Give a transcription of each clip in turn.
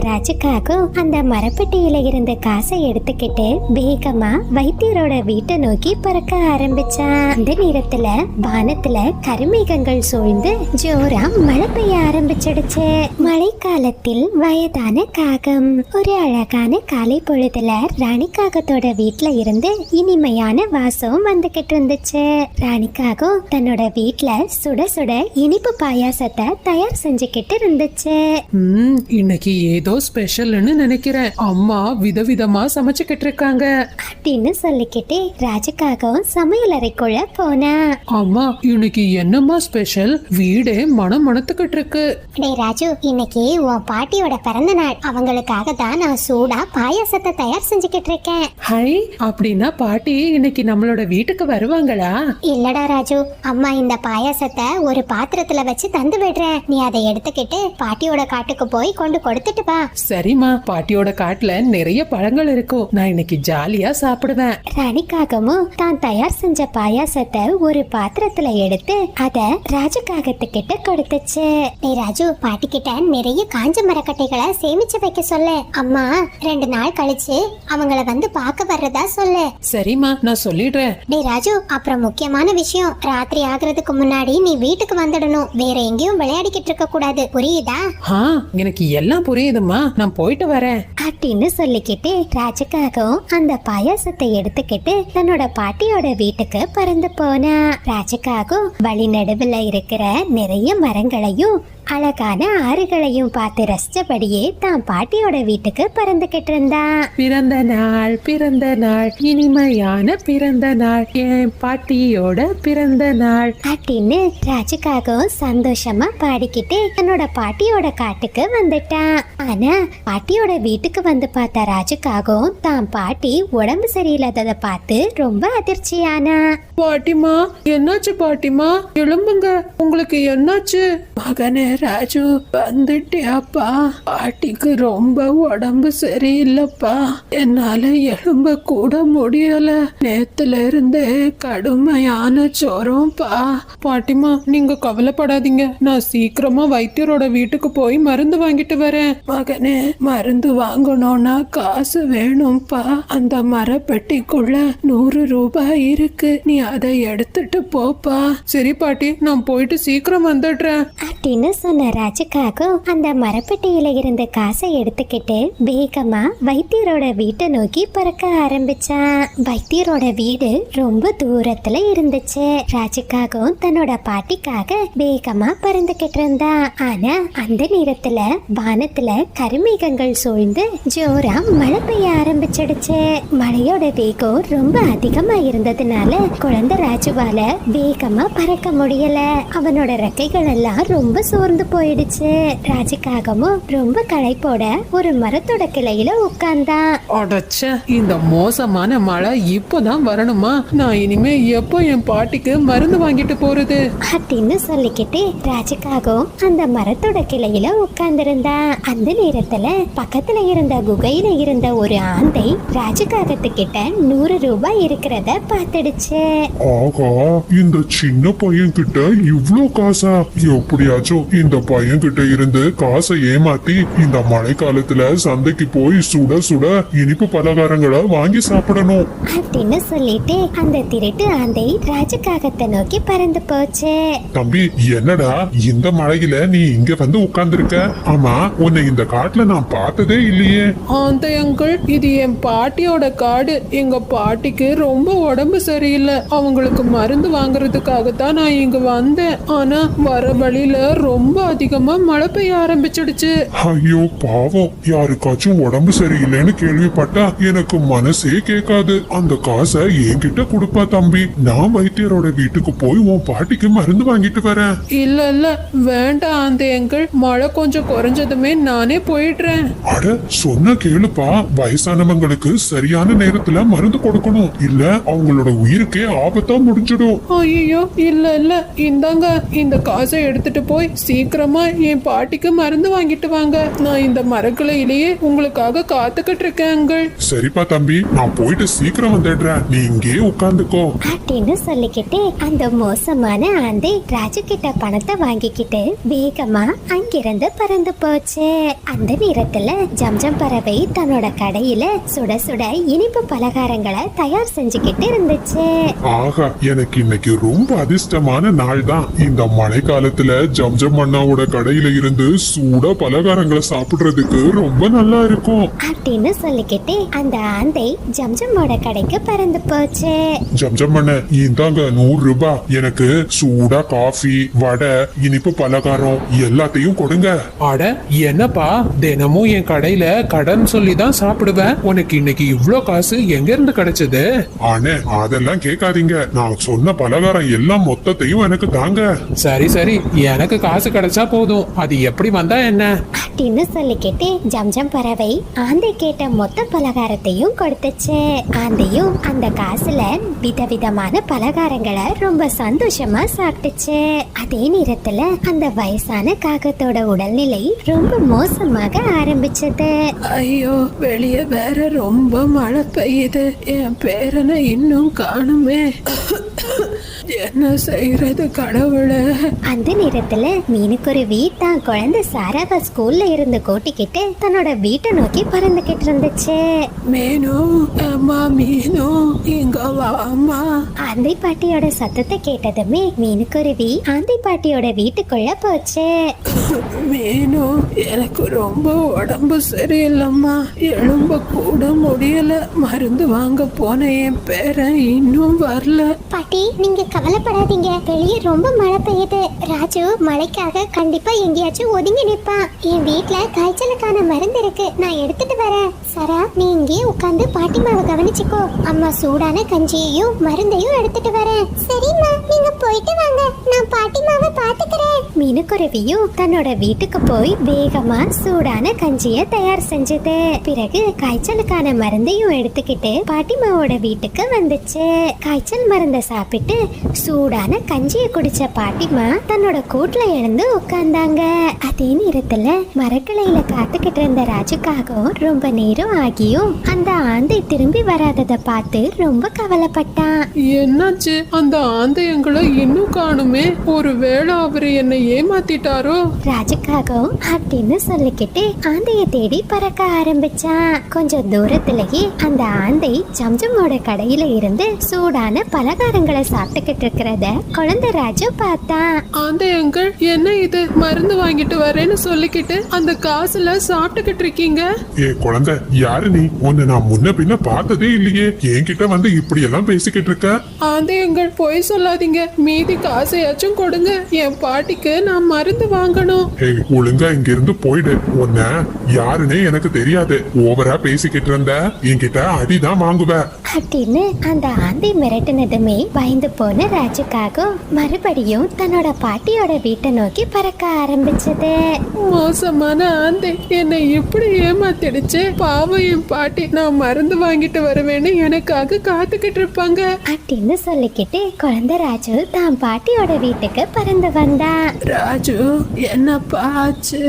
ராஜுக்காகும் அந்த மரப்பெட்டியில இருந்த காசை எடுத்துக்கிட்டு வேகமா வைத்தியரோட வீட்டை நோக்கி பறக்க ஆரம்பிச்சான். அந்த நேரத்துல வானத்துல கருமேகங்கள் சூழ்ந்து ஜோரா மழை பெய்ய ஆரம்பிச்சிடுச்சு. மழைக்காலத்தில் வயதான காகம். ஒரு அழகான காலை பொழுதுல ராணி காகத்தோட வீட்டுல இருந்து இனிமையான வாசம் வந்துகிட்டு இருந்துச்சு. ராணி காகம் தன்னோட வீட்டுல சுட சுட இனிப்பு பாயாசத்தை தயார் செஞ்சுக்கிட்டு இருந்துச்சு. இன்னைக்கு ஏதோ ஸ்பெஷல்னு நினைக்கிறேன். அம்மா விதவிதமா சமைச்சுக்கிட்டு இருக்காங்க அப்படின்னு சொல்லிக்கிட்டு ராஜுக்காகவும் சமையல் அறைக்குள்ள போனா. அம்மா இன்னைக்கு என்னம்மா ஸ்பெஷல்? வீடே மணத்துக்கிட்டு இருக்கு. டேய் ராஜு, இன்னைக்கு உன் பாட்டியோட பிறந்த நாள். அவங்களுக்காக தான் நான் சூடா பாயாசத்தை தயார் செஞ்சுக்கிட்டு இருக்கேன். ஹை, அப்படின்னா பாட்டி இன்னைக்கு நம்மளோட வீட்டுக்கு வருவாங்களா? இல்லடா ராஜு, அம்மா இந்த பாயாசத்தை ஒரு பாத்திரத்துல வச்சு தந்து விடுறேன். நீ அதை எடுத்துக்கிட்டு பாட்டியோட காட்டுக்கு போய் கொண்டு கொடுத்துட்டு வா. சரிம்மா, பாட்டியோட காட்டுல நிறைய பழங்கள் இருக்கும். நான் இன்னைக்கு ஜாலியா சாப்பிடுவேன். ராணிக்காகமும் தான் தயார் செஞ்ச பாயாசத்தை ஒரு பாத்திரத்துல எடுத்து அத ராஜகாகத்துக்கிட்ட கொடுத்துச்சு. டேய் ராஜு, பாட்டி கிட்ட நிறைய காஞ்ச மரக்கட்டைகளை சேமிச்சு வைக்க சொல்லு. அம்மா 2 நாள் கழிச்சு அவங்கள வந்து பார்க்க வர்றதா சொல்லு. சரிம்மா, நான் சொல்லிடுறேன். டேய் ராஜு, அப்புறம் முக்கியமான விஷயம், ராத்திரி ஆகுறதுக்கு முன்னாடி நீ வீட்டுக்கு வந்துடணும். வேற எங்கேயும் விளையாடிக்கிட்டு இருக்க கூடாது, புரியுதா? எனக்கு எல்லாம் புரியுதுமா, நான் போயிட்டு வரேன் அப்படின்னு சொல்லிக்கிட்டு ராஜகாகவும் அந்த பாயாசத்தை எடுத்துக்கிட்டு தன்னோட பாட்டியோட வீட்டுக்கு பறந்து போனா. ராஜகாகம் வழி நடுவுல இருக்கிற நிறைய மரங்களையும் அழகான ஆறுகளையும் பார்த்து ரசிச்சபடியே தான் பாட்டியோட வீட்டுக்கு பறந்துகிட்டு இருந்தான். பிறந்த நாள் இனிமையான பிறந்த நாள், என் பாட்டியோட பிறந்த நாள் அப்படின்னு ராஜுக்காகவும் சந்தோஷமா பாடிக்கிட்டு தன்னோட பாட்டியோட காட்டுக்கு வந்துட்டான். ஆனா பாட்டியோட வீட்டுக்கு வந்து பார்த்த ராஜுக்காகவும் தான் பாட்டி உடம்பு சரியில்லாததை பார்த்து ரொம்ப அதிர்ச்சியானா. பாட்டிமா, என்னாச்சு பாட்டிமா? எழும்புங்க, உங்களுக்கு என்னாச்சு? மகனே ராஜு, வந்துட்டியாப்பா? பாட்டிக்கு ரொம்ப உடம்பு சரியில்லைப்பா. என்னால எழும்ப கூட முடியல. நேத்துல இருந்தே கடுமையான ஜுரம்பா. பாட்டிமா, நீங்க கவலைப்படாதீங்க. நான் சீக்கிரமா வைத்தியரோட வீட்டுக்கு போய் மருந்து வாங்கிட்டு வரேன். மகனே, மருந்து வாங்கணும்னா காசு வேணும்பா. அந்த மரப்பெட்டிக்குள்ள 100 ரூபாய் இருக்கு. நீ அதை எடுத்துட்டு போப்பா. சரி பாட்டி, நான் போயிட்டு சீக்கிரம் வந்துடுறேன் அப்படின்னு சொன்ன ராஜுக்காகவும் அந்த மரப்பெட்டியில இருந்த காசை எடுத்துக்கிட்டு வேகமா வைத்தியரோட வீட்டை நோக்கி பறக்க ஆரம்பிச்சான். வைத்தியரோட வீடு ரொம்ப தூரத்துல இருந்துச்சு. ராஜுக்காகவும் தன்னோட பாட்டிக்காக வேகமா பறந்துகிட்டு இருந்தான். ஆனா அந்த நேரத்துல வானத்துல கருமேகங்கள் சூழ்ந்து ஜோரா மழை பெய்ய ஆரம்பிச்சிடுச்சு. மழையோட வேகம் ரொம்ப அதிகமா இருந்ததுனால குழந்தை ராஜுவால வேகமா பறக்க முடியல. அவனோட ரெக்கைகள் எல்லாம் ரொம்ப சோர்ந்து போயிடுச்சு. ராஜுக்காகவும் ரொம்ப களைப்போட ஒரு மரத்தோட கிளையில உட்கார்ந்தான். அடச்ச, இந்த மோசமான மழை இப்பதான் வரணுமா? நான் இனிமே எப்போ என் பாட்டிக்கு மருந்து வாங்கிட்டு போறது அப்படின்னு சொல்லிக்கிட்டு ராஜுக்காகவும் அந்த மரத்தோட கிளையில உட்கார்ந்திருந்தான். அந்த நேரத்துல பக்கத்துல இருந்த குகையில இருந்த ஒரு ஆந்தை ராஜுக்காகத்துக்கிட்ட 100 ரூபாய் இருக்கிறத பார்த்துடுச்சு. ஆகா, இந்த சின்ன பையன் கிட்ட இவ்ளோ காசா? எப்படியாச்சும் இந்த பையன் கிட்ட இருந்து காசை ஏமாத்தி இந்த மழை காலத்துல சந்தைக்கு போய் சுட சுட இனிப்பு பலகாரங்களை வாங்கி சாப்பிடணும் அப்படின்னு சொல்லிட்டு அந்த திருட்டு ஆந்தை ராஜகாகத்தை நோக்கி பறந்து போச்சு. தம்பி, என்னடா இந்த மழையில நீ இங்க வந்து உட்கார்ந்துருக்க? ஆமா, உன்னை இந்த காட்டுல நான் பார்த்ததே இல்லையே. ஆந்தை அங்கிள், இது என் பாட்டியோட காடு. எங்க பாட்டிக்கு ரொம்ப உடம்பு சரியில்லை. அவங்களுக்கு மருந்து வாங்குறதுக்காக தான் நான் இங்க வந்தேன். ஆனா வர வழியில ரொம்ப அதிகமா மழை பெய்ய ஆரம்பிச்சிடுச்சு. ஐயோ பாவம், யாருக்காச்சும் உடம்பு சரியில்லைன்னு கேள்விப்பட்டா எனக்கு மனசே கேட்காது. அந்த காசை என்கிட்ட கொடுப்பா தம்பி. நான் வைத்தியரோட வீட்டுக்கு போய் உன் பாட்டிக்கு மருந்து வாங்கிட்டு வரேன். இல்ல இல்ல, வேண்டாம் ஆந்தை அங்கிள். மழை கொஞ்சம் குறைஞ்சதுமே நானே போயிடுறேன். அட, சொன்ன கேளுப்பா. வயசானவங்களுக்கு சரியான நேரத்துல மருந்து கொடுக்கணும், இல்ல அவங்களோட உயிருக்கே ஆபத்தா முடிஞ்சிடும். ஐயோ, இல்ல இல்ல, இந்தாங்க, இந்த காசை எடுத்துட்டு போய் சீக்கிரமா என் பாட்டிக்கு மருந்து வாங்கிட்டு வாங்க. நான் இந்த மரக்கிளையிலேயே உங்களுக்காக காத்துக்கிட்டு இருக்கேன் அங்கிள். சரிப்பா தம்பி, நான் போயிட்டு சீக்கிரம் வந்துடுறேன், நீ இங்கே உட்கார்ந்துக்கோ அப்படின்னு சொல்லிக்கிட்டு அந்த மோசமான ஆந்தை ராஜு கிட்ட பணத்தை வாங்கிக்கிட்டு வேகமா அங்கிருந்து பறந்து போச்சு. அந்த நேரத்துல ஜம்ஜம் பறவை தன்னோட கடையில சுட சுட இனிப்பு பலகாரங்களை தயார் செஞ்சுக்கிட்டு இருந்துச்சு. ஆகா, எனக்கு இன்னைக்கு ரொம்ப அதிர்ஷ்டமான நாள் தான். இந்த மழை காலத்துல ஜம்ஜம் அண்ணாவோட கடையில இருந்து சூட பலகாரங்களை சாப்பிடுறதுக்கு ரொம்ப நல்லா இருக்கும் அப்படின்னு சொல்லிக்கிட்டு அந்த ஆந்தை ஜம்ஜம்மோட கடைக்கு பறந்து போச்சு. ஜம்ஜம் அண்ணா, இந்தாங்க 100 ரூபாய். எனக்கு சூடா காஃபி, வடை, இனிப்பு பலகாரம் எல்லாத்தையும் கொடுங்க. அட என்னப்பா, தினமும் என் கடையில கடன் சொல்லி தான் சாப்பிடுவேன். உனக்கு இன்னைக்கு இவ்ளோ காசு எங்க இருந்து கிடைச்சது? அண்ணே, அதெல்லாம் கேட்காதீங்க. நான் சொன்ன பலகாரம் எல்லாம் மொத்தத்தையும் எனக்கு தாங்க. சரி சரி, எனக்கு காசு கிடைச்சா போதும், அது எப்படி வந்தா என்ன அப்படின்னு சொல்லிக்கிட்டு ஜம்ஜம் பறவை ஆந்தை கேட்ட மொத்த பலகாரத்தையும் கொடுத்துச்சு. ஆந்தையும் அந்த காசுல விதவிதமான பலகாரங்களை ரொம்ப சந்தோஷமா சாப்பிட்டுச்சு. அதே நேரத்துல அந்த வயசான காகத்தோட உடல்நிலை ரொம்ப மோசமாக ஆரம்பிச்சது. ஐயோ, வெளியே வேற ரொம்ப மழை பெய்யுது. என் பேரனை இன்னும் காணுமே. என்ன செய்யறது கடவுளே? அந்த நேரத்துல மீனுக்குருவி தான் குழந்தை சாராவை ஸ்கூல்ல இருந்து கூட்டிக்கிட்டு தன்னோட வீட்டை நோக்கி பறந்துகிட்டு இருந்துச்சு. மீனு, அம்மா மீனு, இங்க வாம்மா. ஆந்தை பாட்டியோட சத்தத்தை கேட்டதுமே மீனுக்குருவி ஆந்தை பாட்டியோட வீட்டுக்குள்ள போச்சு. மீனு, எனக்கு ரொம்ப உடம்பு சரியில்லம்மா, எழும்ப கூட முடியல. மருந்து வாங்க போன என் பேரன் இன்னும் வரல. பாட்டி, நீங்க கவலைப்படாதீங்க, வெளியே ரொம்ப மழை பெய்யுது. ராஜு மழைக்காக கண்டிப்பா எங்கேயாச்சும் ஒதுங்கி நிப்பான். என் வீட்ல காய்ச்சலுக்கான மருந்து இருக்கு, நான் எடுத்துட்டு வரேன். சரா, நீ இங்கேயே உட்கார்ந்து பாட்டிமாவை கவனிச்சுக்கோ. அம்மா சூடான கஞ்சியையும் மருந்தையும் எடுத்துட்டு வரேன். சரிம்மா, நீங்க போயிட்டு வாங்க, நான் பாட்டிமாவை பாத்துக்கிறேன். மீனுக்குருவியும் தன்னோட வீட்டுக்கு போய் வேகமா சூடான கஞ்சிய தயார் செஞ்சது. பிறகு காய்ச்சலுக்கான மருந்தையும் எடுத்துக்கிட்டு பாட்டிமாவோட வீட்டுக்கு வந்துச்சு. காய்ச்சல் மருந்தை சாப்பிட்டு சூடான கஞ்சியை குடிச்ச பாட்டிமா தன்னோட கூட்டுல எழுந்து உட்கார்ந்தாங்க. அதே நேரத்துல மரக்கிளையில காத்துக்கிட்டு இருந்த ராஜுக்காகவும் ரொம்ப நேரம் ஆகியும் அந்த ஆந்தை திரும்பி வராதத பார்த்து ரொம்ப கவலைப்பட்டான். என்னாச்சு? அந்த ஆந்தை எங்களை இன்னும் காணுமே. ஒருவேளை அவரு என்னை ஏமாத்திட்டாரோ? ராஜுக்காகவும் அப்படின்னு சொல்லிக்கிட்டு ஆந்தைய தேடி பறக்க ஆரம்பிச்சான். கொஞ்சம் தூரத்திலேயே அந்த ஆந்தை ஜம்ஜமோட கடையில இருந்து சூடான பலகாரங்களை சாப்பிட்டுக்கிட்டு இருக்கிறத குழந்தை ராஜு பார்த்தான். ஆந்தை அங்கிள், என்ன இது? மருந்து வாங்கிட்டு வரேன்னு சொல்லிக்கிட்டு அந்த காசுல சாப்பிட்டுக்கிட்டு இருக்கீங்க. ஏ குழந்தை, யாரு நீ? உன்னை நான் முன்ன பின்ன பார்த்ததே இல்லையே. என்கிட்ட வந்து இப்படி எல்லாம் பேசிக்கிட்டு இருக்க? ஆந்தை அங்கிள், பொய் சொல்லாதீங்க, மீதி காசையாச்சும் கொடுங்க. என் பாட்டிக்கு நான் மருந்து வாங்கணும். ஏய், ஒழுங்கா இங்க இருந்து போயிடு. உன்னை யாருன்னே எனக்கு தெரியாது. ஓவரா பேசிக்கிட்டு இருந்த என்கிட்ட அடிதான் வாங்குவ அப்படின்னு அந்த ஆந்தை மிரட்டினதுமே பயந்து போன ராஜுக்காக மறுபடியும் தன்னோட பாட்டியோட வீட்டை நோக்கி பறக்க ஆரம்பிச்சது. மோசமான ஆந்தை என்னை இப்படி ஏமாத்திடுச்சு. பாவம் என் பாட்டி, நான் மருந்து வாங்கிட்டு வருவேன்னு எனக்காக காத்துக்கிட்டு இருப்பாங்க அப்படின்னு சொல்லிக்கிட்டு குழந்தை ராஜு தான் பாட்டியோட வீட்டுக்கு பறந்து வந்தான். ராஜு, என்னப்பா ஆச்சு?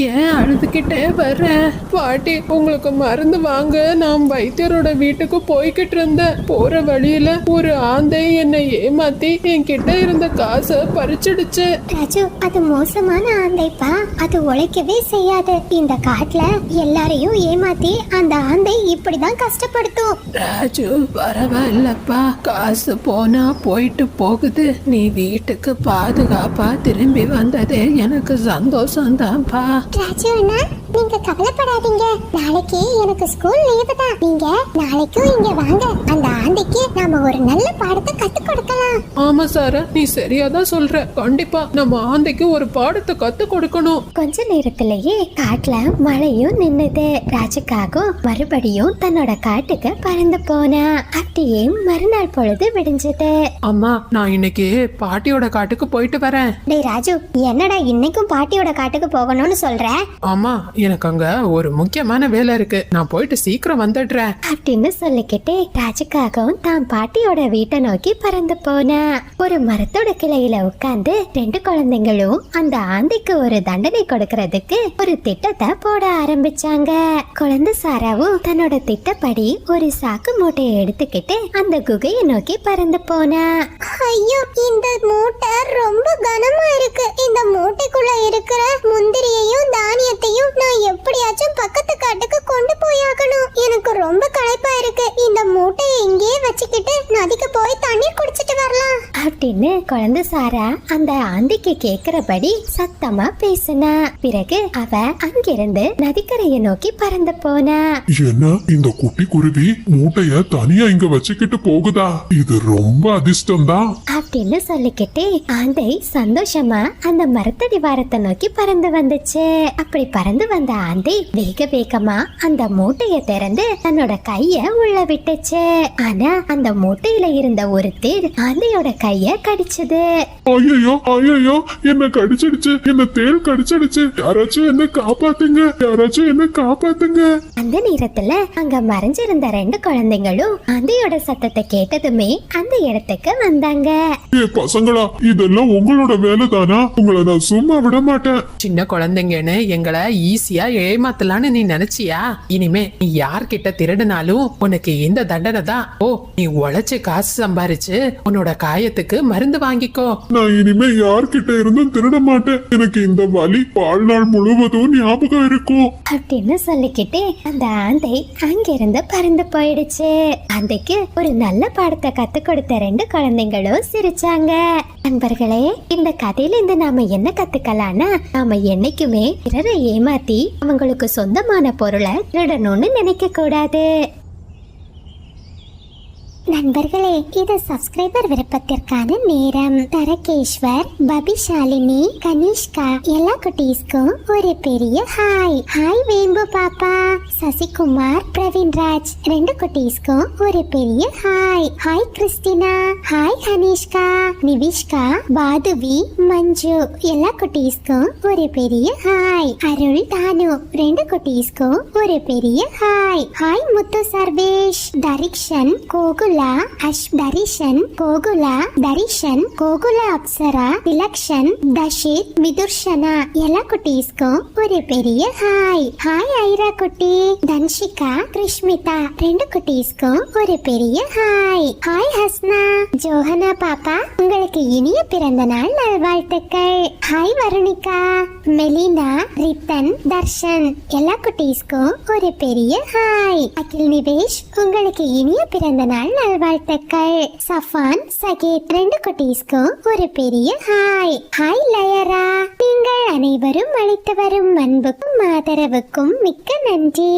ஏன் அழுதுகிட்டே வர்ற? பாட்டி, உங்களுக்கு மருந்து வாங்க நான் வைத்தியரோட வீட்டுக்கு போய்கிட்டு இருந்தேன். போற வழியில ஒரு ஆந்தை என்னை ஏமாத்தி என்கிட்ட இருந்த காசை பறிச்சிடுச்சு. ராஜு, அது மோசமான ஆந்தைப்பா, அது உழைக்கவே செய்யாது. இந்த காட்டுல எல்லாரையும் ஏமாத்தி அந்த ஆந்தை இப்படிதான் கஷ்டப்படுத்தும். ராஜு, பரவாயில்லப்பா, காசு போனா போயிட்டு போகுது. நீ வீட்டுக்கு பாதுகாப்பா திரும்பி வந்ததே எனக்கு சந்தோஷம்தான்ப்பா. ராஜு அண்ணா, நீங்க கவலைப்படாதீங்க, நாளைக்கு எனக்கு ஸ்கூல் லீவு தான். நீங்க நாளைக்கும் இங்க வாங்க, அந்த ஆந்தைக்கு நாம ஒரு நல்ல பாடத்தை கத்து கொடுக்கலாம். ஆமா சாரா, நீ சரியாதான் சொல்ற. கண்டிப்பா நம்ம ஆந்தைக்கு ஒரு பாடத்தை கத்து கொடுக்கணும். கொஞ்ச நேரத்திலேயே காட்டுல மழையும் நின்னுது. ராஜுக்காக சொன்னதுக்கும் மறுபடியும் தன்னோட காட்டுக்கு பறந்து போனா. அப்படியே மறுநாள் பொழுது விடிஞ்சது. அம்மா, நான் இன்னைக்கு பாட்டியோட காட்டுக்கு போயிட்டு வரேன். டேய் ராஜு, என்னடா இன்னைக்கும் பாட்டியோட காட்டுக்கு போகணும்னு சொல்ற? ஆமா, எனக்கு அங்க ஒரு முக்கியமான வேலை இருக்கு, நான் போயிட்டு சீக்கிரம் வந்துடுறேன் அப்படின்னு சொல்லிக்கிட்டே ராஜுக்காகவும் தான் பாட்டியோட வீட்டை நோக்கி பறந்து போனா. ஒரு மரத்தோட கிளையில உட்கார்ந்து 2 குழந்தைங்களும் அந்த ஆந்தைக்கு ஒரு தண்டனை கொடுக்கறதுக்கு ஒரு திட்டத்தை போட ஆரம்பிச்சாங்க. குழந்தை சாராவும் தன்னோட திட்டப்படி ஒரு சாக்கு மூட்டையை எடுத்துக்கிட்டு அந்த குகையை நோக்கி பறந்து போனா. ஐயோ, இந்த மூட்டை ரொம்ப கனமா இருக்கு. இந்த மூட்டைக்குள்ள இருக்கிற முந்திரியையும் தானியத்தையும் நான் எப்படியாச்சும் பக்கத்து காட்டுக்கு கொண்டு போயாகணும். எனக்கு ரொம்ப களைப்பா இருக்கு. இந்த மூட்டையை இங்கேயே வச்சுக்கிட்டு நதிக்கு போய் தண்ணீர் குடிச்சிட்டு வரலாம் அப்படின்னு குழந்தை சாரா அந்த ஆந்திக்கு கேக்குறபடி சத்தமா பேசினா. பிறகு அவ அங்கிருந்து நதிக்கரையை நோக்கி பறந்து போனா. என்ன, இந்த குட்டி குருவி மூட்டைய தனியா இங்க வச்சுக்கிட்டு போகுதா? இது ரொம்ப அதிர்ஷ்டம் தான் அப்படின்னு சொல்லிக்கிட்டே ஆந்தை சந்தோஷமா அந்த மரத்தடி வாரத்தை நோக்கி பறந்து வந்துச்சு. அப்படி பறந்து வந்த ஆந்தை வேக வேகமா அந்த மூட்டைய திறந்து தன்னோட கைய உள்ள விட்டுச்சு. ஆனா அந்த மூட்டையில இருந்த ஒரு தேள் ஆந்தையோட கைய கடிச்சது. ஐயோ ஐயோ, என்ன கடிச்சிடுச்சு, என்ன தேள் கடிச்சிடுச்சு. யாராச்சும் என்ன காப்பாத்துங்க, யாராச்சும் என்ன காப்பாத்துங்க. அந்த நேரத்துல அங்க மறைஞ்சிருந்த 2 குழந்தைங்களும் ஆந்தையோட சத்தத்தை கேட்டதுமே அந்த இடத்துக்கு வந்தாங்க. ஏ பசங்களா, இதெல்லாம் உங்களோட வேலை தானா? உங்களை நான் சும்மா விட மாட்டேன். சின்ன குழந்தைங்கன்னு எங்களை ஈஸியா ஏமாத்தலான்னு நீ நினைச்சியா? இனிமே நீ யார்கிட்ட திருடினாலும் உனக்கு இந்த தண்டனை தான். ஓ, நீ உழைச்சு காசு சம்பாரிச்சு உன்னோட காயத்துக்கு மருந்து வாங்கிக்கோ. நான் இனிமே யார்கிட்ட இருந்தும் திருட மாட்டேன். எனக்கு இந்த வலி வாழ்நாள் முழுவதும் ஞாபகம் இருக்கும் அப்படின்னு சொல்லிக்கிட்டு அந்த ஆந்தை அங்கிருந்து பறந்து போயிடுச்சு. ஆந்தைக்கு ஒரு நல்ல பாடத்தை கத்து கொடுத்த 2 குழந்தைங்களும் சிரிச்சாங்க. நண்பர்களே, இந்த கதையில இருந்து நாம என்ன கத்துக்கலாம்னா, நாம என்னைக்குமே பிறரை ஏமாத்தி அவங்களுக்கு சொந்தமான பொருளை திருடணும்னு நினைக்க கூடாது. நண்பர்களே, இது சப்ஸ்கிரைபர் விருப்பத்திற்கான நேரம். தரகேஸ்வர், பபிஷாலினி, கனிஷ்கா எல்லா குட்டீஸ்க்கும் ஒரு பெரிய ஹாய். ஹாய் வேம்பு பாப்பா, சசிகுமார், பிரவீன்ராஜ் 2 குட்டீஸ்க்கும் ஒரு பெரிய hi. Hi Christina, hi Kanishka, Nivishka, Paduvi, Manju எல்லா குட்டீஸ்க்கும் ஒரு பெரிய ஹாய். அருள், தானு 2 குட்டீஸ்க்கும் ஒரு பெரிய ஹாய். ஹாய் முத்து சர்வேஷ், தரிக்ஷன், கோகுல், தரிஷன், கோகுலா, தரிஷன், கோகுலா, அப்சரா, திலக்ஷன், தஷித், மிதுர்ஷனா எல்லா குட்டீஸ்க்கும் ஒரு பெரிய ஹாய். ஹாய் ஐரா குட்டி, தன்ஷிகா, கிருஷ்மிதா 2 குட்டீஸ்க்கும் ஒரு பெரிய ஹாய். ஹாய் ஹஸ்னா, ஜோஹனா பாப்பா உங்களுக்கு இனிய பிறந்த நாள் நல்வாழ்த்துக்கள். ஹாய் வருணிகா, மெலினா, ரித்தன், தர்ஷன் எல்லா குட்டீஸ்க்கும் ஒரு பெரிய ஹாய். அகில் நிவேஷ் உங்களுக்கு இனிய பிறந்த நாள் நல்வாழ்த்துக்கள். சஃபான், சகேத் 2 குட்டீஸ்க்கும் ஒரு பெரிய ஹாய். ஹாய் லயரா, நீங்கள் அனைவரும் அளித்து வரும் அன்புக்கும் ஆதரவுக்கும் மிக்க நன்றி.